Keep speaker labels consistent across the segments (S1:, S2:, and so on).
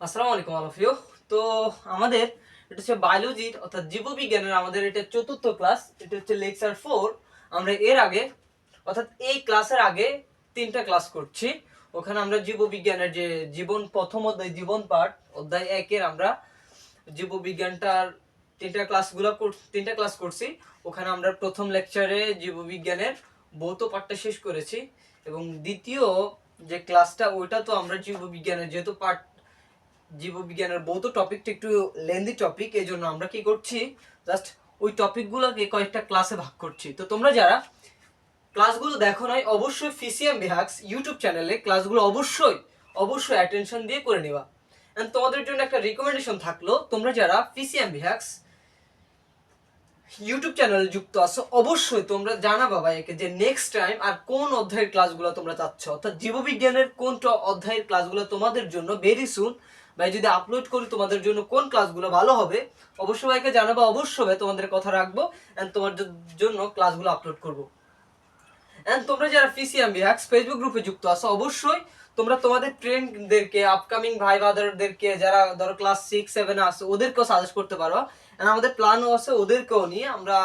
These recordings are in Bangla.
S1: আসসালামু আলাইকুম অল অফ ইউ। তো আমাদের এটা হচ্ছে বায়োলজির অর্থাৎ জীববিজ্ঞানের আমাদের এটা চতুর্থ ক্লাস, এটা হচ্ছে লেকচার 4। আমরা এর আগে অর্থাৎ এই ক্লাসের আগে তিনটা ক্লাস করছি। ওখানে আমরা জীববিজ্ঞানের যে জীবন প্রথম অধ্যায় জীবন পাঠ অধ্যায় 1-এর আমরা জীববিজ্ঞানটার তিনটা ক্লাস করছি। ওখানে আমরা প্রথম লেকচারে জীববিজ্ঞানের ভৌত পাঠটা শেষ করেছি এবং দ্বিতীয় যে ক্লাসটা ওইটা তো আমরা জীববিজ্ঞানের যেহেতু পাঠ জীববিজ্ঞানের ভৌত টপিকটা একটু লেন্দি টপিক, এই জন্য আমরা কি করছি, জাস্ট ওই টপিকগুলোকে কয়েকটা ক্লাসে ভাগ করছি। তো তোমরা যারা ক্লাসগুলো দেখো নাই, অবশ্যই ফিসিএম বিহাক্স ইউটিউব চ্যানেলে ক্লাসগুলো অবশ্যই অবশ্যই অ্যাটেনশন দিয়ে করে নেবা। এন্ড তোমাদের জন্য একটা রিকমেন্ডেশন থাকলো, তোমরা যারা ফিসিএম বিহাক্স ইউটিউব চ্যানেলে যুক্ত আছো অবশ্যই তোমরা জানাবা ভাইকে যে নেক্সট টাইম আর কোন অধ্যায়ের ক্লাসগুলো তোমরা চাচ্ছ, অর্থাৎ জীববিজ্ঞানের কোন অধ্যায়ের ক্লাসগুলো তোমাদের জন্য ভেরি সুন ভাই যদি আপলোড করি তোমাদের জন্য কোন ক্লাসগুলো ভালো হবে অবশ্যই ভাইকে জানাবা। অবশ্যই ভাই তোমাদের কথা রাখবো এন্ড তোমার জন্য ক্লাসগুলো আপলোড করবো। এন্ড তোমরা যারা ফিসিএম বিহাক্স ফেসবুক গ্রুপে যুক্ত আছো অবশ্যই তোমরা তোমাদের ফ্রেন্ডদেরকে আপকামিং ভাই ব্রাদারদেরকে যারা ধরো ক্লাস 6-7 এ আছে ওদেরকেও সাজেস্ট করতে পারো। এন্ড আমাদের প্ল্যানও আছে ওদেরকেও নিয়ে আমরা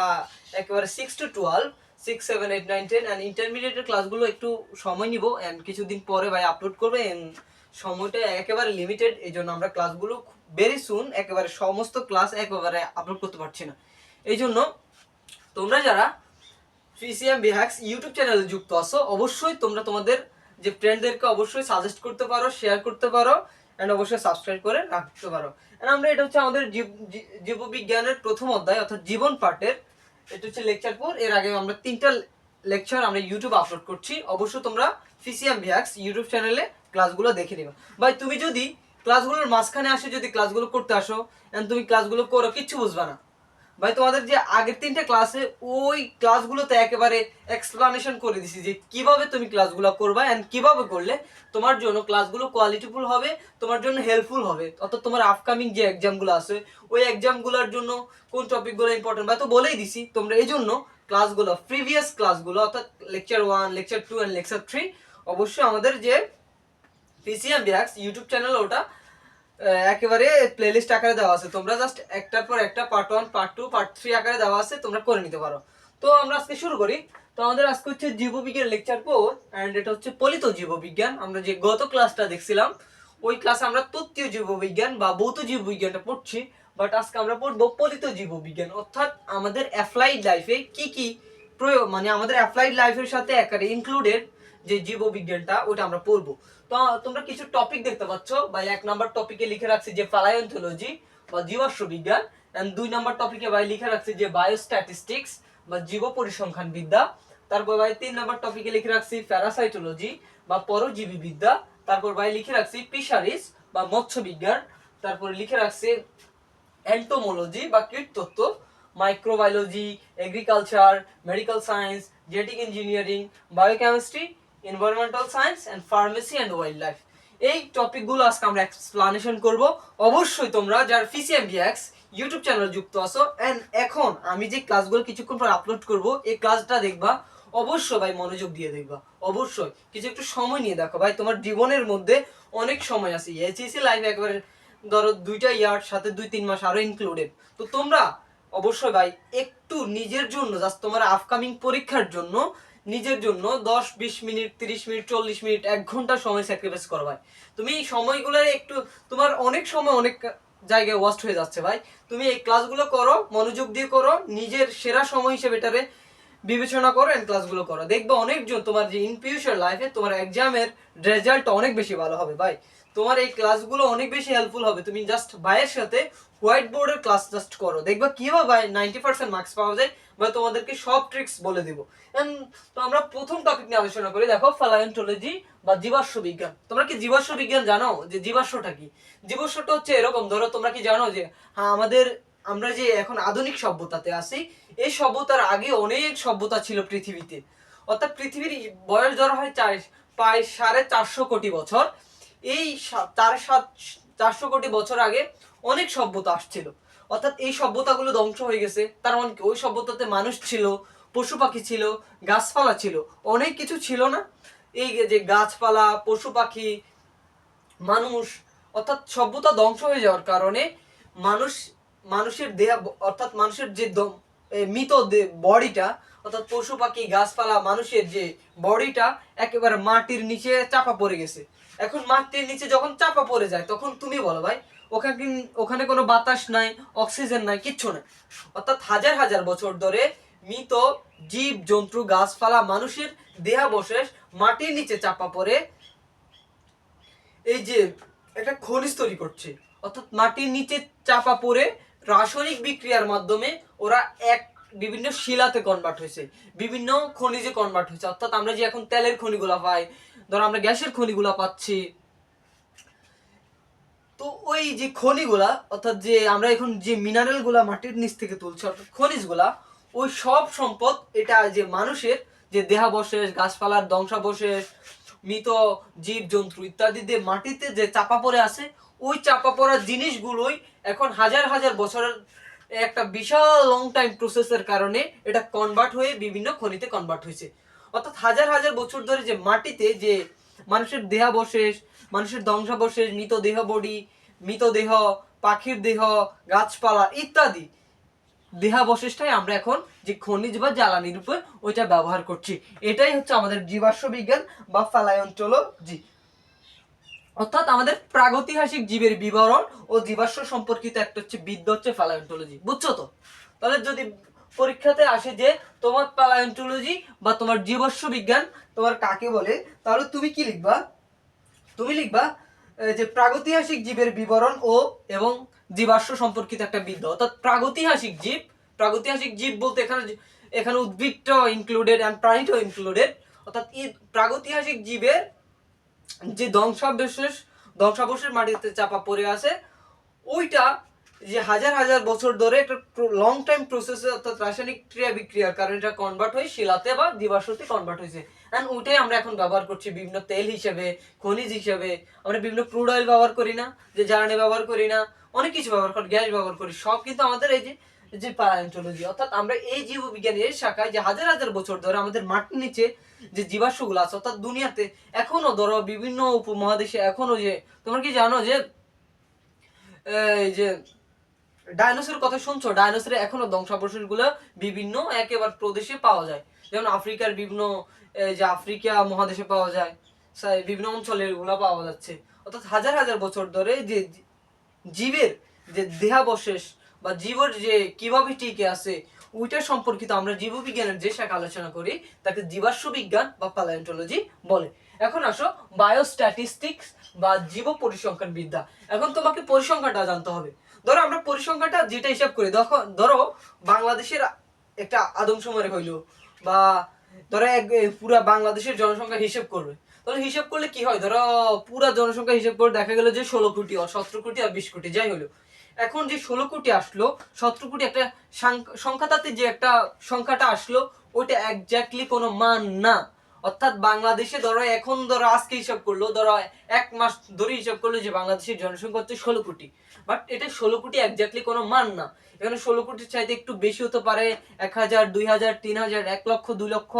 S1: একেবারে 6 to 12 6, 7, 8, 9, 10 এন্ড ইন্টারমিডিয়েটের ক্লাসগুলো একটু সময় নিব এন্ড কিছুদিন পরে ভাই আপলোড করবে। এন্ড সময়টা একেবারে লিমিটেড, এই জন্য আমরা ক্লাসগুলো ভেরি সুন একেবারে সমস্ত ক্লাস একেবারে আপলোড করতে পারছি না। এই জন্য তোমরা যারা ফিসিএম বিহাক্স ইউটিউব চ্যানেলে যুক্ত আছো অবশ্যই তোমরা তোমাদের যে ফ্রেন্ডদেরকে অবশ্যই সাজেস্ট করতে পারো, শেয়ার করতে পারো এন্ড অবশ্যই সাবস্ক্রাইব করে রাখতে পারো। এন্ড আমরা এটা হচ্ছে আমাদের জীববিজ্ঞানের প্রথম অধ্যায় অর্থাৎ জীবন পাঠের এটা হচ্ছে লেকচার 4। এর আগে আমরা তিনটা লেকচার আমরা ইউটিউবে আপলোড করছি, অবশ্যই তোমরা ফিসিএম বিহাক্স ইউটিউব চ্যানেলে ক্লাসগুলো দেখে নিবা। ভাই তুমি যদি ক্লাসগুলোর মাঝখানে আসে যদি ক্লাসগুলো করতে আসো এন্ড তুমি ক্লাসগুলো করো কিচ্ছু বুঝবা না ভাই। তোমাদের যে আগের তিনটা ক্লাসে ওই ক্লাসগুলোতে একেবারে এক্সপ্লানেশন করে দিছি যে কিভাবে তুমি ক্লাসগুলো করবা এন্ড কিভাবে করলে তোমার জন্য ক্লাসগুলো কোয়ালিটিফুল হবে, তোমার জন্য হেল্পফুল হবে। অর্থাৎ তোমার আপকামিং যে এক্সামগুলো আছে ওই এক্সামগুলোর জন্য কোন টপিকগুলো ইম্পর্টেন্ট ভাই তো বলেই দিছি। তোমরা এই জন্য ক্লাসগুলো প্রিভিয়াস ক্লাসগুলো অর্থাৎ লেকচার 1, লেকচার 2 এন্ড লেকচার 3 অবশ্যই আমাদের যে পিসিএম বিহাক্স ইউটিউব চ্যানেল ওটা একেবারে প্লেলিস্ট আকারে দেওয়া আছে, তোমরা জাস্ট একটার পর একটা পার্ট 1, পার্ট 2, পার্ট 3 আকারে দেওয়া আছে, তোমরা করে নিতে পারো। তো আমরা আজকে শুরু করি। তো আমাদের আজকে হচ্ছে জীববিজ্ঞান লেকচার 4 এন্ড এটা হচ্ছে ফলিত জীববিজ্ঞান। আমরা যে গত ক্লাসটা দেখছিলাম ওই ক্লাসে আমরা তত্ত্বীয় জীববিজ্ঞান বা ভৌত জীববিজ্ঞানটা পড়ছি, বাট আজকে আমরা পড়বো ফলিত জীববিজ্ঞান অর্থাৎ আমাদের অ্যাপ্লাইড লাইফে কি কি প্রয়োগ, মানে আমাদের অ্যাপ্লাইড লাইফের সাথে একেবারে ইনক্লুডেড যে জীববিজ্ঞানটা ওটা আমরা পড়বো। তো তোমরা কিছু টপিক দেখতে পাচ্ছ ভাই। 1 নম্বর টপিকে লিখে রাখছি যে প্যালায়োন্থোলজি বা জীবাশ্ম বিজ্ঞান এন্ড 2 নম্বর টপিকে ভাই লিখে রাখছি যে বায়োস্ট্যাটিস্টিক্স বা জীব পরিসংখ্যান বিদ্যা। তারপর ভাই 3 নম্বর টপিকে লিখে রাখছি প্যারাসাইটোলজি বা পরজীবী বিদ্যা। তারপর ভাই লিখে রাখছি ফিশারিজ বা মৎস্য বিজ্ঞান। তারপর লিখে রাখছি এন্টোমোলজি বা কীটতত্ত্ব, microbiology, agriculture, medical science, genetic engineering, biochemistry, environmental science and pharmacy and wildlife. এই টপিকগুলো আজকে আমরা এক্সপ্লানেশন করব। অবশ্যই তোমরা যারা ফিসিএম বিএক্স ইউটিউব চ্যানেল যুক্ত আছো এন্ড এখন আমি যে ক্লাসগুলো কিছুক্ষণ পর আপলোড করব এই ক্লাসটা দেখবা, অবশ্যই ভাই মনোযোগ দিয়ে দেখবা। অবশ্যই কিছু একটু সময় নিয়ে দেখো ভাই, তোমার জীবনের মধ্যে অনেক সময় আছে, এইচএসসি লাইফ একবারে ধরো 2টা ইয়ার সাথে 2-3 মাস আরো ইনক্লুডেড। তো তোমরা অবশ্যই ভাই একটু নিজের জন্য জাস্ট তোমার আপকামিং পরীক্ষার জন্য নিজের জন্য 10-20 মিনিট 30 মিনিট 40 মিনিট 1 ঘন্টা সময় স্যাক্রিফাইস করো ভাই। তুমি এই সময়গুলো একটু, তোমার অনেক সময় অনেক জায়গায় ওয়াস্ট হয়ে যাচ্ছে ভাই। তুমি এই ক্লাসগুলো করো, মনোযোগ দিয়ে করো, নিজের সেরা সময় হিসেবে এটারে বিবেচনা করো এন্ড ক্লাসগুলো করো, দেখবে অনেকজন তোমার যে ইন ফিউচার লাইফে তোমার এক্সামের রেজাল্ট অনেক বেশি ভালো হবে ভাই। তোমার এই ক্লাসগুলো অনেক বেশি হেল্পফুল হবে। তুমি জাস্ট ভাইয়ের সাথে হোয়াইট বোর্ডের ক্লাস জাস্ট করো, দেখবা কিভাবে ভাই 90% মার্কস পাওয়া যায় বা তোমাদেরকে সব ট্রিক্স বলে দিব। তো আমরা প্রথম টপিক নিয়ে আলোচনা করি, দেখো প্যালিওন্টোলজি বা জীবাশ্ম বিজ্ঞান। তোমরা কি জীবাশ্ম বিজ্ঞান জানো যে জীবাশ্মটা কি? জীবাশ্মটা হচ্ছে এরকম, ধরো তোমরা কি জানো যে হ্যাঁ আমাদের আমরা যে এখন আধুনিক সভ্যতাতে আছি এই সভ্যতার আগে অনেক সভ্যতা ছিল পৃথিবীতে। অর্থাৎ পৃথিবীর বয়স ধরা হয় প্রায় 450 কোটি বছর। এই 450 কোটি বছর আগে অনেক সভ্যতা আসছিল, অর্থাৎ এই সভ্যতাগুলো ধ্বংস হয়ে গেছে। তার মানে কি ওই সভ্যতাতে মানুষ ছিল, পশু পাখি ছিল, গাছপালা ছিল, অনেক কিছু ছিল না? এই যে গাছপালা, পশু পাখি, মানুষ অর্থাৎ সভ্যতা ধ্বংস হয়ে যাওয়ার কারণে মানুষ মানুষের দেহ অর্থাৎ মানুষের যে মৃত বডিটা অর্থাৎ পশু পাখি গাছপালা মানুষের যে বডিটা একেবারে মাটির নিচে চাপা পড়ে গেছে। এখন মাটির নিচে যখন চাপা পড়ে যায় তখন তুমি বলো ভাই ওখানে ওখানে কোনো বাতাস নাই, অক্সিজেন নাই, কিচ্ছু নাই। অর্থাৎ হাজার হাজার বছর ধরে মৃত জীব জন্তু গাছপালা মানুষের দেহাবশেষ মাটির নিচে চাপা পড়ে এই যে একটা খনিজ তৈরি করছে। অর্থাৎ মাটির নিচে চাপা পড়ে রাসায়নিক বিক্রিয়ার মাধ্যমে ওরা এক বিভিন্ন শিলাতে কনভার্ট হয়েছে, বিভিন্ন খনিজে কনভার্ট হয়েছে। অর্থাৎ আমরা যে এখন তেলের খনিগুলা পাই, ধরো আমরা গ্যাসের খনিগুলা পাচ্ছি, তো ওই যে খনিগুলা অর্থাৎ যে আমরা এখন যে মিনারেল গুলা মাটির নিচ থেকে তুলছি অর্থাৎ খনিজগুলা, ওই সব সম্পদ এটা যে মানুষের যে দেহাবশেষ গাছপালার ধ্বংসাবশেষ মৃত জীব জন্তু ইত্যাদি দিয়ে মাটিতে যে চাপা পড়ে আছে, ওই চাপা পড়া জিনিসগুলোই এখন হাজার হাজার বছরের একটা বিশাল লং টাইম প্রসেসের কারণে এটা কনভার্ট হয়ে বিভিন্ন খনিতে কনভার্ট হয়েছে। অর্থাৎ হাজার হাজার বছর ধরে যে মাটিতে যে মানুষের দেহাবশেষ মানুষের ধ্বংসাবশেষ মৃতদেহ বডি মৃতদেহ পাখির দেহ গাছপালা ইত্যাদি দেহাবশেষটাই আমরা এখন যে খনিজ বা জ্বালানি রূপে ওইটা ব্যবহার করছি। এটাই হচ্ছে আমাদের জীবাশ্ম বিজ্ঞান বা প্যালিওন্টোলজি। অর্থাৎ আমাদের প্রাগৈতিহাসিক জীবের বিবরণ ও জীবাশ্ম সম্পর্কিত একটা হচ্ছে বিদ্যা হচ্ছে প্যালিওন্টোলজি। বুঝছো তো? তাহলে যদি পরীক্ষাতে আসে যে তোমার প্যালিওন্টোলজি বা তোমার জীবাশ্ম বিজ্ঞান তোমার কাকে বলে, তাহলে তুমি কি লিখবা? তুমি লিখবা যে প্রাগৈতিহাসিক জীবের বিবরণ ও এবং জীবাশ্ম সম্পর্কিত একটা বিদ্যা। অর্থাৎ প্রাগৈতিহাসিক জীব বলতে এখানে এখানে উদ্ভিদটাও ইনক্লুডেড এন্ড প্রাণীটাও ইনক্লুডেড। অর্থাৎ এই প্রাগৈতিহাসিক জীবের যে ধ্বংসাবশেষ মাটিতে চাপা পড়ে আছে, ওইটা যে হাজার হাজার বছর ধরে একটা লং টাইম প্রসেসে অর্থাৎ রাসায়নিক ক্রিয়া বিক্রিয়ার কারণে এটা কনভার্ট হয়ে শিলাতে বা জীবাশ্মতে কনভার্ট হয়েছে। এন্ড ওইটাই আমরা এখন ব্যবহার করছি বিভিন্ন তেল হিসেবে, খনিজ হিসেবে। আমরা বিভিন্ন ক্রুড অয়েল ব্যবহার করি না, যে জ্বালানি ব্যবহার করি না, অনেক কিছু ব্যবহার করি, গ্যাস ব্যবহার করি, সব কিন্তু আমাদের এই যে প্যালিওন্টোলজি। অর্থাৎ আমরা এই জীববিজ্ঞানের শাখায় যে হাজার হাজার বছর ধরে আমাদের মাটির নিচে যে জীবাশ্মগুলো আছে অর্থাৎ দুনিয়াতে এখনো ধরো বিভিন্ন উপমহাদেশে এখনো যে তোমরা কি জানো যে এই যে ডাইনোসরের কথা শুনছো? ডাইনোসরের এখনো ধ্বংসাবশেষ গুলো বিভিন্ন একেবারে প্রদেশে পাওয়া যায়। যেমন আফ্রিকার বিভিন্ন যে আফ্রিকা মহাদেশে পাওয়া যায়, বিভিন্ন অঞ্চলে এগুলো পাওয়া যাচ্ছে। অর্থাৎ হাজার হাজার বছর ধরে যে জীবের যে দেহাবশেষ বা জীবের যে কিভাবে টিকে আছে ওইটা সম্পর্কিত আমরা জীববিজ্ঞানের যে শাখা আলোচনা করি তাকে জীবাশ্ম বিজ্ঞান বা প্যালিওন্টোলজি বলে। এখন আসো বায়োস্ট্যাটিস্টিক্স বা জীব পরিসংখ্যান বিদ্যা। এখন তোমাকে পরিসংখ্যানটা জানতে হবে। ধরো আমরা পরিসংখ্যানটা যেটা হিসাব করি, ধরো বাংলাদেশের একটা আদমশুমারি হইলো বা ধরো পুরা বাংলাদেশের জনসংখ্যা হিসেব করবে, তাহলে হিসাব করলে কি হয়? ধরো পুরা জনসংখ্যা হিসাব করে দেখা গেল যে 16 কোটি আর 17 কোটি আর 20 কোটি যাই হলো। এখন যে 16 কোটি আসলো 17 কোটি একটা সংখ্যাটাতে যে একটা সংখ্যাটা আসলো ওইটা একজাক্টলি কোনো মান না। অর্থাৎ বাংলাদেশে ধরো এখন ধরো আজকে হিসাব করলো, ধরো এক মাস ধরে হিসাব করলো যে বাংলাদেশের জনসংখ্যা হচ্ছে 16 কোটি, বাট এটা 16 কোটি একজাক্টলি কোনো মান না। এখানে 16 কোটির চাইতে একটু বেশি হতে পারে, 1000 2000 3000 1 লক্ষ 2 লক্ষ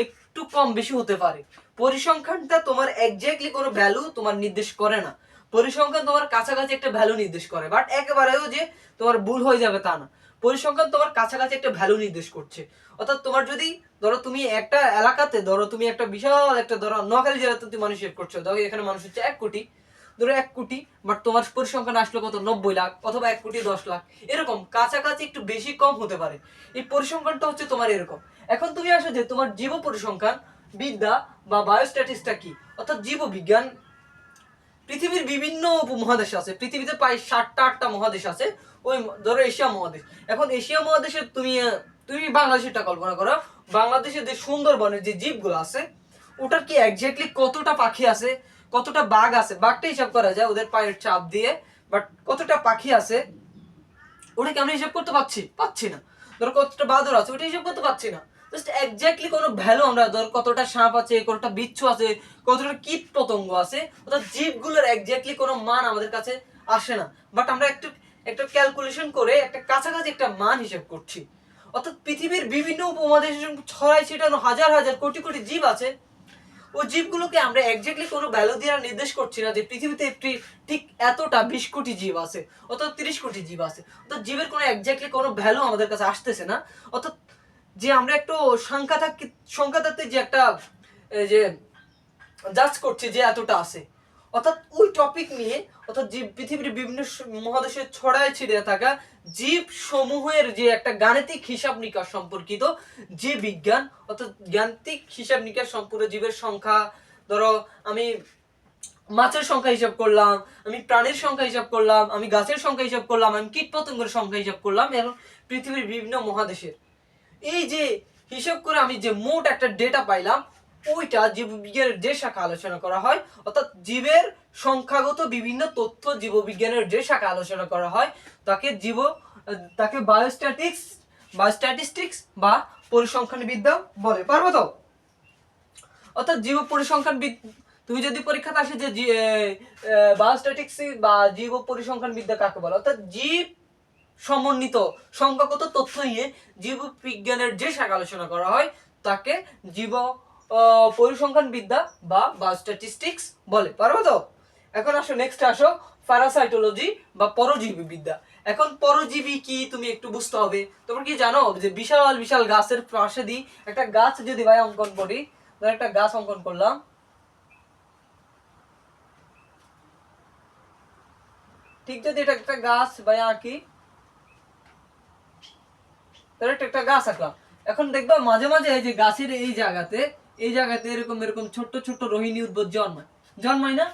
S1: একটু কম বেশি হতে পারে। পরিসংখ্যানটা তোমার একজাক্টলি কোনো ভ্যালু তোমার নির্দেশ করে না। পরিসংখ্যান তোমার কাছাকাছি একটা ভ্যালু নির্দেশ করে, বাট একেবারেও যে তোমার ভুল হয়ে যাবে তা না। পরিসংখ্যান তোমার কাছাকাছি একটা ভ্যালু নির্দেশ করছে। অর্থাৎ তোমার যদি ধরো তুমি একটা এলাকাতে ধরো তুমি একটা বিশাল একটা ধরো নোয়াখালী জেলাতে তুমি মানুষ হিসেব করছো, ধরো এখানে মানুষ হচ্ছে 1 কোটি, ধরো 1 কোটি, বাট তোমার পরিসংখ্যান আসলো কত 90 লাখ অথবা 1 কোটি 10 লাখ, এরকম কাছাকাছি একটু বেশি কম হতে পারে। এই পরিসংখ্যানটা হচ্ছে তোমার এরকম। এখন তুমি আসো যে তোমার জীব পরিসংখ্যান বিদ্যা বা বায়োস্ট্যাটিস্টিক্সটা কি? অর্থাৎ জীববিজ্ঞান পৃথিবীর বিভিন্ন উপমহাদেশ আছে, পৃথিবীতে প্রায় 7টা 8টা মহাদেশ আছে। ওই ধরো এশিয়া মহাদেশ, এখন এশিয়া মহাদেশে তুমি তুমি বাংলাদেশেরটা কল্পনা করো। বাংলাদেশের যে সুন্দরবনের যে জীবগুলো আছে ওটার কি একজাক্টলি কতটা পাখি আছে, কতটা বাঘ আছে, বাঘটা হিসাব করা যায় ওদের পায়ের চাপ দিয়ে, বাট কতটা পাখি আছে ওটা কি আমরা হিসাব করতে পাচ্ছি না। ধরো কতটা বাদর আছে ওটা হিসাব করতে পারছি না। জাস্ট একজাক্টলি কোনো ভ্যালু আমরা ধর কতটা সাপ আছে, কতটা বিচ্ছু আছে, কতটা কীট পতঙ্গ আছে, অর্থাৎ জীবগুলোর একজাক্টলি কোনো মান আমাদের কাছে আসে না। বাট আমরা একটা ক্যালকুলেশন করে একটা কাছাকাছি একটা মান হিসাব করছি। অর্থাৎ পৃথিবীর বিভিন্ন উপমহাদেশে ছড়াই ছিটানো হাজার হাজার কোটি কোটি জীব আছে, ওই জীবগুলোকে আমরা এক্স্যাক্টলি কোনো ভ্যালু দিয়ে নির্দেশ করছি না যে পৃথিবীতে ঠিক এতটা 20 কোটি জীব আছে অথবা 30 কোটি জীব আছে, তো জীবের কোনো এক্স্যাক্টলি কোনো ভ্যালু আমাদের কাছে আসতেছে না। অর্থাৎ যে আমরা একটু সংখ্যাতাত্ত্বিক যে একটা যে জাজ করছি যে এতটা আছে, অর্থাৎ ওই টপিক নিয়ে, অর্থাৎ জীব পৃথিবীর বিভিন্ন মহাদেশে ছড়ায় ছিড়ে থাকা জীব সমূহের যে একটা গাণিতিক হিসাব নিকাশ সম্পর্কিত যে বিজ্ঞান, অর্থাৎ গাণিতিক হিসাব নিকাশ সম্পূর্ণ জীবের সংখ্যা, ধরো আমি মাছের সংখ্যা হিসাব করলাম, আমি প্রাণীর সংখ্যা হিসাব করলাম, আমি গাছের সংখ্যা হিসাব করলাম, আমি কীটপতঙ্গের সংখ্যা হিসাব করলাম, এবং পৃথিবীর বিভিন্ন মহাদেশের এই যে হিসাব করে আমি যে মোট একটা ডেটা পাইলাম, ওইটা জীববিজ্ঞানের যে শাখা আলোচনা করা হয়, অর্থাৎ জীবের সংখ্যাগত বিভিন্ন তথ্য জীববিজ্ঞানের যে শাখা আলোচনা করা হয় তাকে বায়োস্ট্যাটিস্টিক্স বা পরিসংখ্যানবিদ্যা বলে। পারবো তো? অর্থাৎ জীব পরিসংখ্যানবিদ, তুমি যদি পরীক্ষাতে আসে যে বায়োস্ট্যাটিক্স বা জীব পরিসংখ্যানবিদ্যা কাকে বলে, অর্থাৎ জীব সমন্বিত সংখ্যাগত তথ্য নিয়ে জীববিজ্ঞানের যে শাখা আলোচনা করা হয় তাকে জীব পরিসংখ্যানবিদ্যা বা বায়োস্ট্যাটিস্টিক্স বলে। পারবো তো? এখন আসো নেক্সট আসো প্যারাসাইটোলজি বা পরজীবী বিদ্যা। এখন পরজীবী কি তুমি একটু বুঝতে হবে। তোমরা কি জানো যে বিশাল বিশাল গাছের পাশে দিয়ে একটা গাছ যদি ভাই অঙ্কন করি, ধর একটা গাছ অঙ্কন করলাম, ঠিক যদি এটা একটা গাছ ভাই আঁকি, একটা গাছ আঁকলাম। এখন দেখবা মাঝে মাঝে এই যে গাছের এই জায়গাতে এরকম এরকম ছোট্ট ছোট্ট রোহিণী উদ্ভিদ জন্মায় না?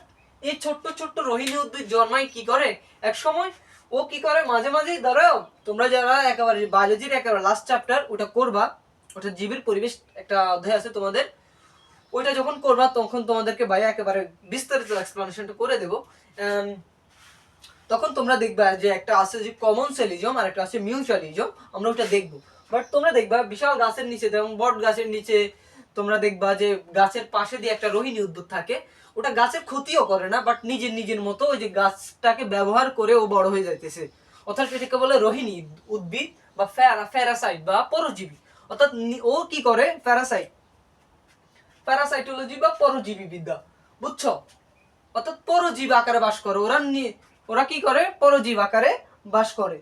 S1: এই ছোট্ট ছোট্ট রোহিণী উদ্ভিদ জন্মায় কি করে এক সময়, ও কি করে মাঝে মাঝেই, ধরো তোমরা যারা একেবারে বায়োলজির একেবারে লাস্ট চ্যাপ্টার ওটা করবা, ওটা জীবের পরিবেশ একটা অধ্যায় আছে তোমাদের, ওইটা যখন করবা তখন তোমাদেরকে ভাইয়া একেবারে বিস্তারিত এক্সপ্লেনেশনটা করে দেবো। তখন তোমরা দেখবা যে একটা আছে যে কমন সেলিজম আর একটা আছে মিউচুয়ালিজম, আমরা ওটা দেখবো। বাট তোমরা দেখবা বিশাল গাছের নিচে, যেমন বট গাছের নিচে তোমরা দেখবা যে গাছের পাশে দিয়ে একটা রোহিণী উদ্ভিদ থাকে, ওটা গাছের ক্ষতিও করে না, বাট নিজের মতো ওই যে গাছটাকে ব্যবহার করে ও বড় হয়ে যাইতেছে, অর্থাৎ এটাকে বলে রোহিণী উদ্ভিদ বা প্যারাসাইট বা পরজীবী। অর্থাৎ ও কি করে প্যারাসাইটোলজি বা পরজীবী বিদ্যা, বুঝছো? অর্থাৎ পরজীব আকারে বাস করে ওরা কি করে, পরজীব আকারে বাস করে।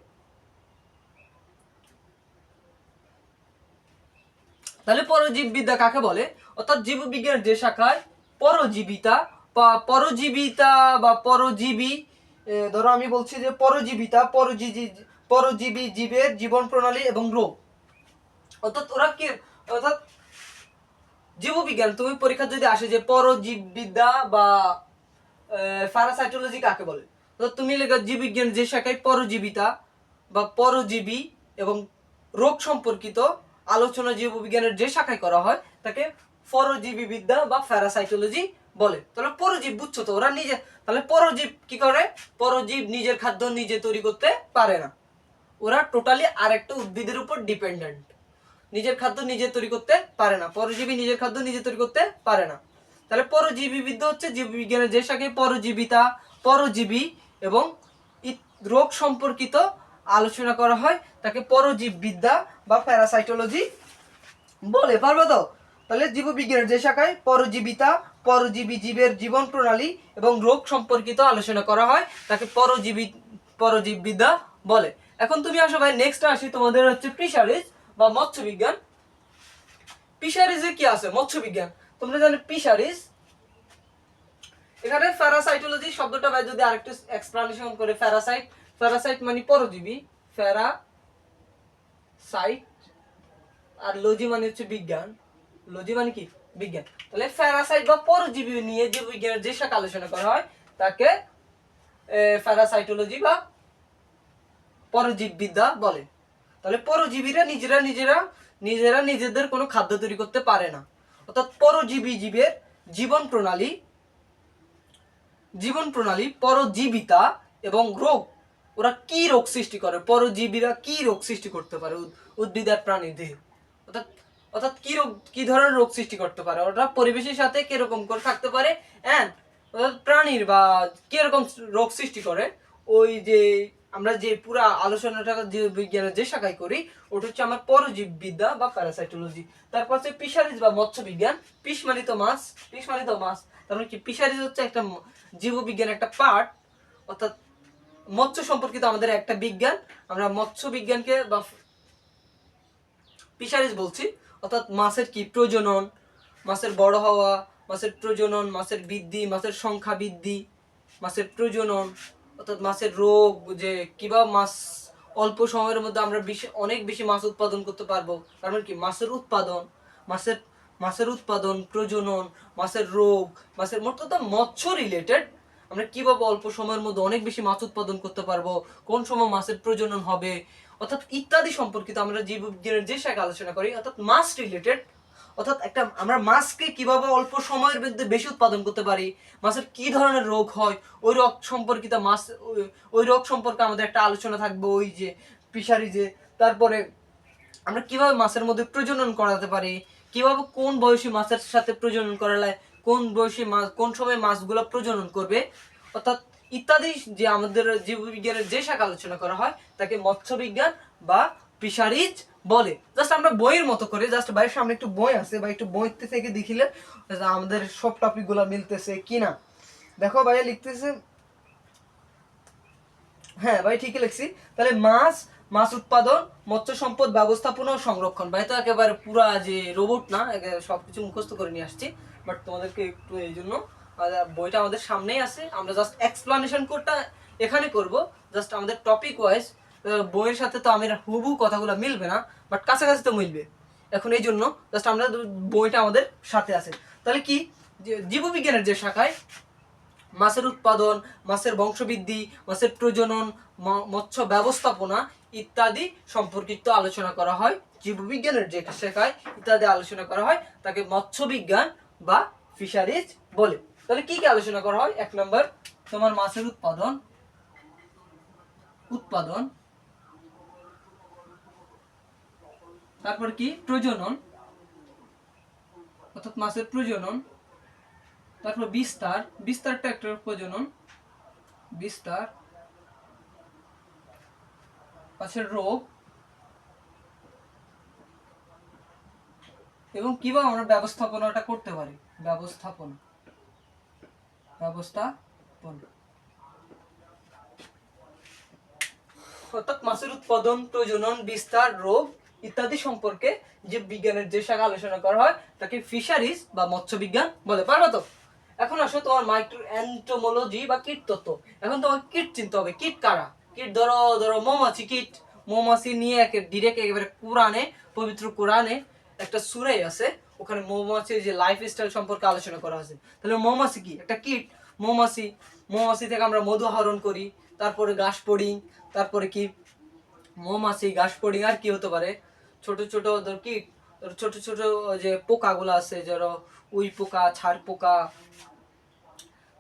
S1: তাহলে পরজীব বিদ্যা কাকে বলে? অর্থাৎ জীববিজ্ঞানের যে শাখায় পরজীবিতা বা পরজীবী, ধরো আমি বলছি যে পরজীবী জীবের জীবন প্রণালী এবং রোগ, অর্থাৎ ওরা কি, অর্থাৎ জীববিজ্ঞান তুমি পরীক্ষা যদি আসে যে পরজীব বিদ্যা বা প্যারাসাইটোলজি কাকে বলে, তো তুমি লেখা জীববিজ্ঞান যে শাখায় পরজীবিতা বা পরজীবী এবং রোগ সম্পর্কিত আলোচনা জীববিজ্ঞানের যে শাখায় করা হয় তাকে পরজীবী বিদ্যা বা প্যারাসাইটোলজি বলে। তাহলে পরজীব বুঝছো তো, ওরা নিজে, তাহলে পরজীব কি করে, পরজীব নিজের খাদ্য নিজে তৈরি করতে পারে না, ওরা টোটালি আরেকটা উদ্ভিদের উপর ডিপেন্ডেন্ট, নিজের খাদ্য নিজে তৈরি করতে পারে না, পরজীবী নিজের খাদ্য নিজে তৈরি করতে পারে না। তাহলে পরজীবী বিদ্যা হচ্ছে জীববিজ্ঞানের যে শাখায় পরজীবিতা, পরজীবী এবং রোগ সম্পর্কিত আলোচনা করা হয় তাকে পরজীব বিদ্যা বা প্যারাসাইটোলজি বলে। পারবো তো? তাহলে জীববিজ্ঞানের যে শাখায় পরজীবী জীবের জীবন প্রণালী এবং রোগ সম্পর্কিত আলোচনা করা হয় তাকে পরজীব বিদ্যা বলে। এখন তুমি আসো ভাই নেক্সট আসি তোমাদের হচ্ছে ফিশারিজ বা মৎস্য বিজ্ঞান। ফিশারিজে কি আছে? মৎস্য বিজ্ঞান। তোমরা জানো ফিশারিজ, এখানে প্যারাসাইটোলজি শব্দটা ভাই যদি আরেকটু এক্সপ্লেনেশন করে, প্যারাসাইট মানে পরজীবী, প্যারাসাইট, আর লজি মানে হচ্ছে বিজ্ঞান, লজি মানে কি বিজ্ঞান। তাহলে প্যারাসাইট বা পরজীবী নিয়ে যে বিজ্ঞানের যে শাখা আলোচনা করা হয় তাকে প্যারাসাইটোলজি বা পরজীব বিদ্যা বলে। তাহলে পরজীবীরা নিজেরা নিজেদের কোনো খাদ্য তৈরি করতে পারে না, অর্থাৎ পরজীবী জীবের জীবন প্রণালী পরজীবিতা এবং রোগ, ওরা কি রোগ সৃষ্টি করে, পরজীবীরা কি রোগ সৃষ্টি করতে পারে উদ্ভিদ আর প্রাণীর দেহে, অর্থাৎ কি ধরনের রোগ সৃষ্টি করতে পারে, ওরা পরিবেশের সাথে কিরকম করে থাকতে পারে, অ্যান্ড প্রাণীর বা কিরকম রোগ সৃষ্টি করে, ওই যে আমরা যে পুরা আলোচনাটা জীববিজ্ঞানের যে শাখায় করি ওটা হচ্ছে আমার পরজীববিদ্যা বা প্যারাসাইটোলজি। তারপর হচ্ছে ফিশারিজ বা মৎস্য বিজ্ঞান। ফিশ মানে তো মাছ, ফিশ মানে তো মাছ, তার মানে কি ফিশারিজ হচ্ছে একটা জীববিজ্ঞানের একটা পার্ট, অর্থাৎ মৎস্য সম্পর্কিত আমাদের একটা বিজ্ঞান। আমরা মৎস্য বিজ্ঞানকে বা ফিশারিজ বলছি, অর্থাৎ মাছের কি প্রজনন, মাছের বড় হওয়া, মাছের প্রজনন, মাছের বৃদ্ধি, মাছের সংখ্যা বৃদ্ধি, মাছের প্রজনন, অর্থাৎ মাছের রোগ, যে কিভাবে মাছ অল্প সময়ের মধ্যে আমরা অনেক বেশি মাছ উৎপাদন করতে পারবো, কারণ কি মাছের উৎপাদন, মাছের মাছের উৎপাদন, প্রজনন, মাছের রোগ, মাছের মোট কথা মৎস্য রিলেটেড আমরা কিভাবে অল্প সময়ের মধ্যে অনেক বেশি মাছ উৎপাদন করতে পারবো, কোন সময় মাছের প্রজনন হবে, অর্থাৎ ইত্যাদি সম্পর্কিত আমরা জীববিজ্ঞানের যে শাখা আলোচনা করি, অর্থাৎ মাছ রিলেটেড, অর্থাৎ একটা আমরা মাছকে কিভাবে অল্প সময়ের মধ্যে বেশি উৎপাদন করতে পারি, মাছের কি ধরনের রোগ হয়, ওই রোগ সম্পর্কিত মাছ ওই রোগ সম্পর্কে আমাদের একটা আলোচনা থাকবে ওই যে ফিশারিজে। তারপরে আমরা কিভাবে মাছের মধ্যে প্রজনন করাতে পারি, কিভাবে কোন বয়সী মাছের সাথে প্রজনন করালে কোন বয়সী মাছ কোন সময় মাছগুলো প্রজনন করবে, অর্থাৎ ইত্যাদি যে আমাদের জীববিজ্ঞানের যে শাখা আলোচনা করা হয় তাকে মৎস্য বিজ্ঞান বা ফিশারিজ বলে। জাস্ট আমরা বইয়ের মতো করে জাস্ট ভাইয়ের সামনে একটু বই আছে বা একটু বই থেকে দেখিলে আমাদের সব টপিক গুলা মিলতেছে কিনা। দেখো ভাইয়া লিখতেছে, হ্যাঁ ভাই ঠিকই লিখছি। তাহলে মাছ, মাছ উৎপাদন, মৎস্য সম্পদ ব্যবস্থাপনা ও সংরক্ষণ। ভাই তো একেবারে পুরা যে রোবট না, সবকিছু মুখস্থ করে নিয়ে আসছি, বাট তোমাদেরকে একটু এই জন্য বইটা আমাদের সামনেই আছে, আমরা জাস্ট এক্সপ্লানেশন কোডটা এখানে করব, জাস্ট আমাদের টপিক ওয়াইজ। বইয়ের সাথে তো আমি হুবহু কথাগুলো মিলবে না, বাট কাছাকাছি তো মিলবে। এখন এই জন্য জাস্ট আমরা বইটা আমাদের সাথে আছে। তাহলে কি জীববিজ্ঞানের যে শাখায় মাছের উৎপাদন, মাছের বংশবৃদ্ধি, মাছের প্রজনন, মৎস্য ব্যবস্থাপনা ইত্যাদি সম্পর্কিত আলোচনা করা হয়, জীববিজ্ঞানের যে শাখায় ইত্যাদি আলোচনা করা হয় তাকে মৎস্য বিজ্ঞান বা ফিশারিজ বলে। তাহলে কি কি আলোচনা করা হয়? এক নম্বর তোমার মাছের উৎপাদন, উৎপাদন, তারপর কি প্রজনন, অর্থাৎ মাছের প্রজনন, তারপর বিস্তার, বিস্তারটা একটা প্রজনন, বিস্তার, মাছের রোগ, এবং কিভাবে আমরা ব্যবস্থাপনাটা করতে পারি, ব্যবস্থাপনা, ব্যবস্থাপনা, অর্থাৎ মাছের উৎপাদন, প্রজনন, বিস্তার, রোগ ইত্যাদি সম্পর্কে যে বিজ্ঞানের যে শাখা আলোচনা করা হয় তাকে ফিশারিজ বা মৎস্য বিজ্ঞান বলে। পারো তো? এখন আসো তোমার মাইক্রো এন্টোমোলজি বা কীট তত্ত্ব। এখন তোমাকে কীট চিনতে হবে। কীট কারা? কীট ধরো ধরো মৌমাছি। কীট মৌমাছি নিয়ে ডিরেক্ট একেবারে কোরআনে, পবিত্র কোরআনে একটা সূরাই আছে, ওখানে মৌমাছির যে লাইফ স্টাইল সম্পর্কে আলোচনা করা আছে। তাহলে মৌমাছি কি? একটা কীট। মৌমাছি, মৌমাছি থেকে আমরা মধু আহরণ করি, তারপরে ঘাস পড়ি, তারপরে কি মৌমাছি, ঘাস পড়ি, আর কি হতে পারে ছোট ছোট ধর কি ছোট ছোট যে পোকাগুলো আছে, ধরো উই পোকা, ছাড় পোকা,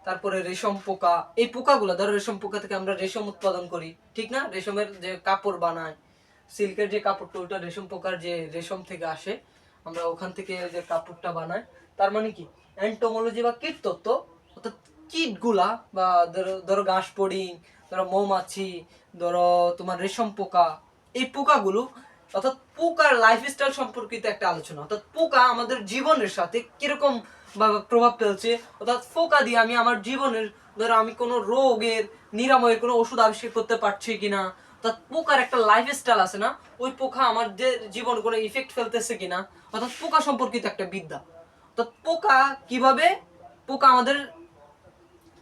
S1: তারপরে রেশম পোকা। এই পোকাগুলো ধরো রেশম পোকা থেকে আমরা রেশম উৎপাদন করি, ঠিক না? রেশমের যে কাপড় বানায়, সিল্কের যে কাপড়টা ওটা রেশম পোকার যে রেশম থেকে আসে, আমরা ওখান থেকে যে কাপড়টা বানাই। তার মানে কি এন্টোমোলজি বা কীট তত্ত্ব, অর্থাৎ কীটগুলা বা ধরো ধরো ঘাস পড়ি, ধরো মৌমাছি, ধরো তোমার রেশম পোকা, এই পোকাগুলো, অর্থাৎ পোকার লাইফস্টাইল সম্পর্কিত একটা আলোচনা। অর্থাৎ পোকা আমাদের জীবনের সাথে কিরকম প্রভাব ফেলছে, অর্থাৎ পোকা দিয়ে আমি আমার জীবনের, ধরো আমি কোনো রোগের নিরাময়ের কোনো ওষুধ আবিষ্কার করতে পারছি কিনা, অর্থাৎ পোকার একটা লাইফস্টাইল আছে না, ওই পোকা আমার যে জীবন কোনো ইফেক্ট ফেলতেছে কিনা, অর্থাৎ পোকা সম্পর্কিত একটা বিদ্যা। অর্থাৎ পোকা কিভাবে, পোকা আমাদের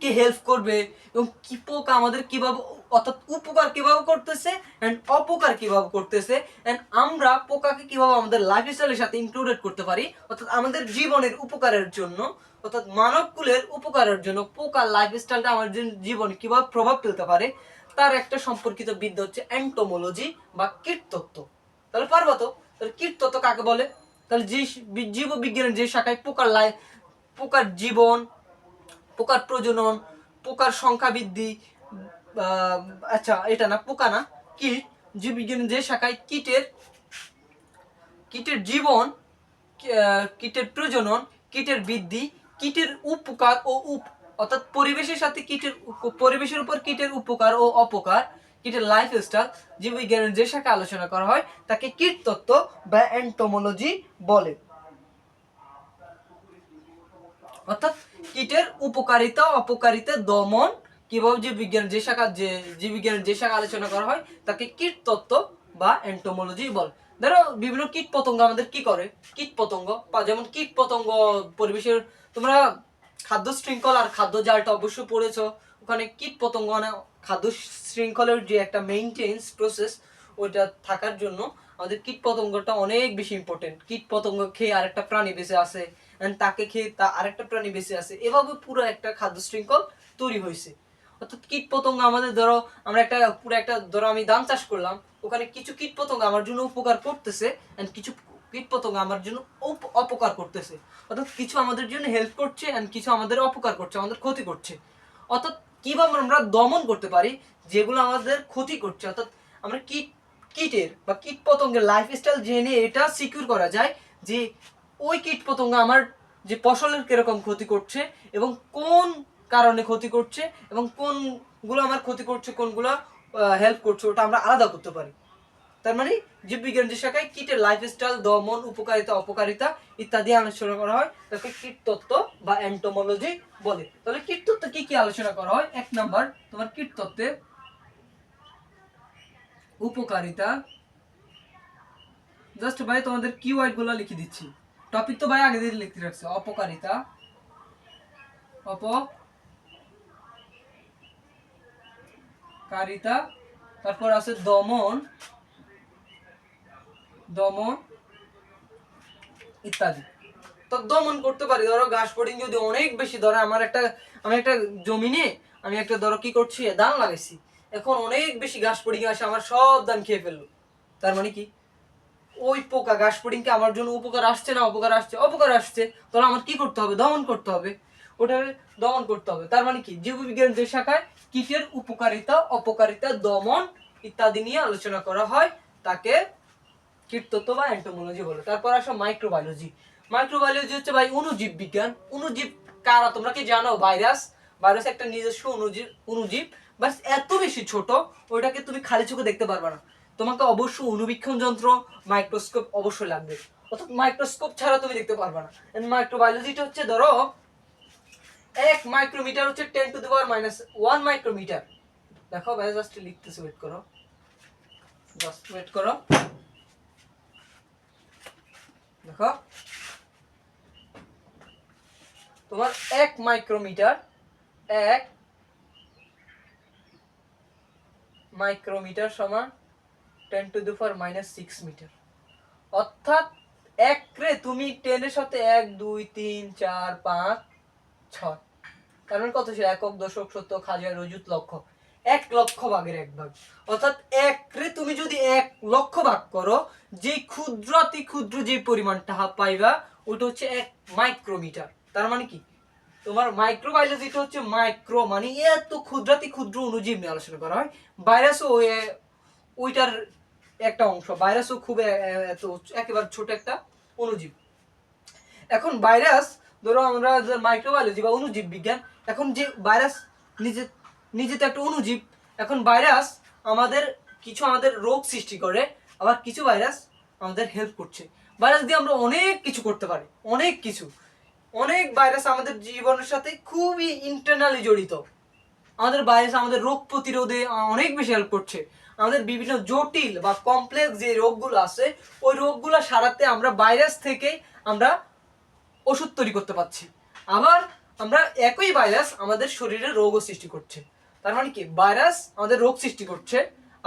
S1: কে হেল্প করবে, এবং কি পোকা আমাদের কিভাবে, অর্থাৎ উপকার কিভাবে করতেছে এন্ড অপকার কিভাবে করতেছে, এন্ড আমরা পোকাকে কিভাবে আমাদের লাইফস্টাইলের সাথে ইনক্লুডেড করতে পারি, অর্থাৎ আমাদের জীবনের উপকারের জন্য, অর্থাৎ মানবকুলের উপকারের জন্য পোকার লাইফস্টাইলটা আমাদের জীবনে কিভাবে প্রভাব ফেলতে পারে, তার একটা সম্পর্কিত বিদ্যা হচ্ছে এন্টোমোলজি বা কীটতত্ত্ব। তাহলে পারবা তো? তাহলে কীটতত্ত্ব কাকে বলে? তাহলে যে জীববিজ্ঞানের যে শাখায় পোকার জীবন, পোকার প্রজনন, পোকার সংখ্যা বৃদ্ধি, আচ্ছা এটা না, পোকা না, কীট, জীববিজ্ঞানের যে শাখায় কীটের কীটের জীবন, কীটের প্রজনন, কীটের বৃদ্ধি, কীটের উপকার ও অর্থাৎ পরিবেশের সাথে কীটের, পরিবেশের উপর কীটের উপকার ও অপকার, কীটের লাইফস্টাইল জীববিজ্ঞানের যে শাখা আলোচনা করা হয় তাকে কীটতত্ত্ব বা এন্টোমোলজি বলে। অর্থাৎ কীটের উপকারিতা অপকারিতা দমন কিভাবে জীববিজ্ঞানের যে শাখা আলোচনা করা হয় তাকে কীটতত্ত্ব বা এন্টোমোলজি বলে। ধরো বিভিন্ন কীট পতঙ্গ আমাদের কি করে, কীট পতঙ্গ যেমন কীট পতঙ্গ পরিবেশের, তোমরা খাদ্য শৃঙ্খল আর খাদ্য জালটা অবশ্যই পড়েছো, ওখানে কীট পতঙ্গ মানে খাদ্য শৃঙ্খলের যে একটা মেইনটেন্স প্রসেস ওইটা থাকার জন্য আমাদের কীট পতঙ্গটা অনেক বেশি ইম্পর্টেন্ট। কীট পতঙ্গ খেয়ে আরেকটা প্রাণী বেঁচে আছে, তাকে খেয়ে তা আরেকটা প্রাণী বেঁচে আছে, এভাবে পুরো একটা খাদ্য শৃঙ্খল তৈরি হয়েছে। অর্থাৎ কীট পতঙ্গ আমাদের, ধরো আমরা ধরো আমি ধান চাষ করলাম, ওখানে কিছু কীট পতঙ্গ আমার জন্য উপকার করতেছে এন্ড কিছু কীট পতঙ্গ আমার জন্য অপকার করতেছে। অর্থাৎ কিছু আমাদের জন্য হেল্প করছে এন্ড কিছু আমাদের অপকার করছে, আমাদের ক্ষতি করছে। অর্থাৎ কিভাবে আমরা দমন করতে পারি যেগুলো আমাদের ক্ষতি করছে, অর্থাৎ আমরা কীটের বা কীট পতঙ্গের লাইফস্টাইল জেনে এটা সিকিউর করা যায় যে ওই কীট পতঙ্গ আমার যে ফসলের কিরকম ক্ষতি করছে এবং কোন কারণে ক্ষতি করছে এবং কোনগুলো আমার ক্ষতি করছে কোনগুলো হেল্প করছে, ওটা আমরা আলাদা করতে পারি। তার মানে জীববিজ্ঞান যে শাখায় কীটের লাইফস্টাইল দমন উপকারিতা অপকারিতা ইত্যাদি আলোচনা করা হয় তাকে কীটতত্ত্ব বা এন্টোমোলজি বলে। তাহলে কীটতত্ত্বে কি কি আলোচনা করা হয়? 1 নাম্বার তোমার কীটতত্ত্বে উপকারিতা, জাস্ট ভাই তোমাদের কিওয়ার্ড গুলো লিখে দিচ্ছি, টপিক তো ভাই আগে দিয়ে লিখতে রাখছে। অপকারিতা, অপকারিতা, তারপর আছে দমন ইত্যাদি। তো দমন করতে পারি, ধরো ঘাস ফড়িং যদি অনেক বেশি, ধরো আমি একটা জমিনে আমি একটা ধরো কি করছি ধান লাগাইছি, এখন অনেক বেশি ঘাস ফড়িং আসে আমার সব ধান খেয়ে ফেললো। তার মানে কি ওই পোকা ঘাস ফড়িংকে আমার জন্য উপকার আসছে না অপকার আসছে? অপকার আসছে। তাহলে আমার কি করতে হবে? দমন করতে হবে, ওটা দমন করতে হবে। তার মানে কি জীববিজ্ঞান যে শাখায় কীটের উপকারিতা অপকারিতা দমন ইত্যাদি নিয়ে আলোচনা করা হয় তাকে কীটতত্ত্ব বা এন্টোমোলজি বলে। তারপর আসো মাইক্রোবায়োলজি। মাইক্রোবায়োলজি হচ্ছে ভাই অণুজীব বিজ্ঞান। অণুজীব কারা তোমরা কি জানো? ভাইরাস একটা নিজস্ব অণুজীব বাস এত বেশি ছোট ওইটাকে তুমি খালি চোখে দেখতে পারবে না, তোমাকে অবশ্যই অণুবীক্ষণ যন্ত্র মাইক্রোস্কোপ অবশ্যই লাগবে, অর্থাৎ মাইক্রোস্কোপ ছাড়া তুমি দেখতে পারবে না। মাইক্রোবায়োলজিটা হচ্ছে ধরো 1 মাইক্রোমিটার হচ্ছে 10⁻⁻1 মাইক্রোমিটার। দেখো ভাই জাস্ট লিখতেছি, ওয়েট করো দেখো তোমার 1 মাইক্রোমিটার সমান 10⁻⁻6 মিটার। অর্থাৎ একরে তুমি 10 এর সাথে 1 2 3 4 5 6, তার মানে কত ছিল? একক দশক শতক হাজার অযুত লক্ষ, 1 লক্ষ ভাগের 1 ভাগ। অর্থাৎ একরে তুমি যদি 1 লক্ষ ভাগ করো, যে ক্ষুদ্রাতি ক্ষুদ্র যে পরিমাণটা পাইবা ওটা হচ্ছে 1 মাইক্রোমিটার। তার মানে কি তোমার মাইক্রোবায়োলজিটা হচ্ছে মাইক্রো মানে এত ক্ষুদ্রাতি ক্ষুদ্র অণুজীব নিয়ে আলোচনা করা হয়। ভাইরাসও ওইটার একটা অংশ, ভাইরাসও খুব একেবারে ছোট একটা অণুজীব। এখন ভাইরাস, ধরো আমরা মাইক্রোবায়োলজি বা অণুজীব বিজ্ঞান, এখন যে ভাইরাস নিজে তো একটা অণুজীব। এখন ভাইরাস আমাদের রোগ সৃষ্টি করে, আবার কিছু ভাইরাস আমাদের হেল্প করছে। ভাইরাস দিয়ে আমরা অনেক কিছু করতে পারি, অনেক ভাইরাস আমাদের জীবনের সাথে খুবই ইন্টারনালি জড়িত। আমাদের ভাইরাস আমাদের রোগ প্রতিরোধে অনেক বেশি হেল্প করছে। আমাদের বিভিন্ন জটিল বা কমপ্লেক্স যে রোগগুলো আছে ওই রোগগুলো সারাতে আমরা ভাইরাস থেকে আমরা ওষুধ তৈরি করতে পারছি। আবার আমরা একই ভাইরাস আমাদের শরীরে রোগও সৃষ্টি করছে। তার মানে কি ভাইরাস আমাদের রোগ সৃষ্টি করছে,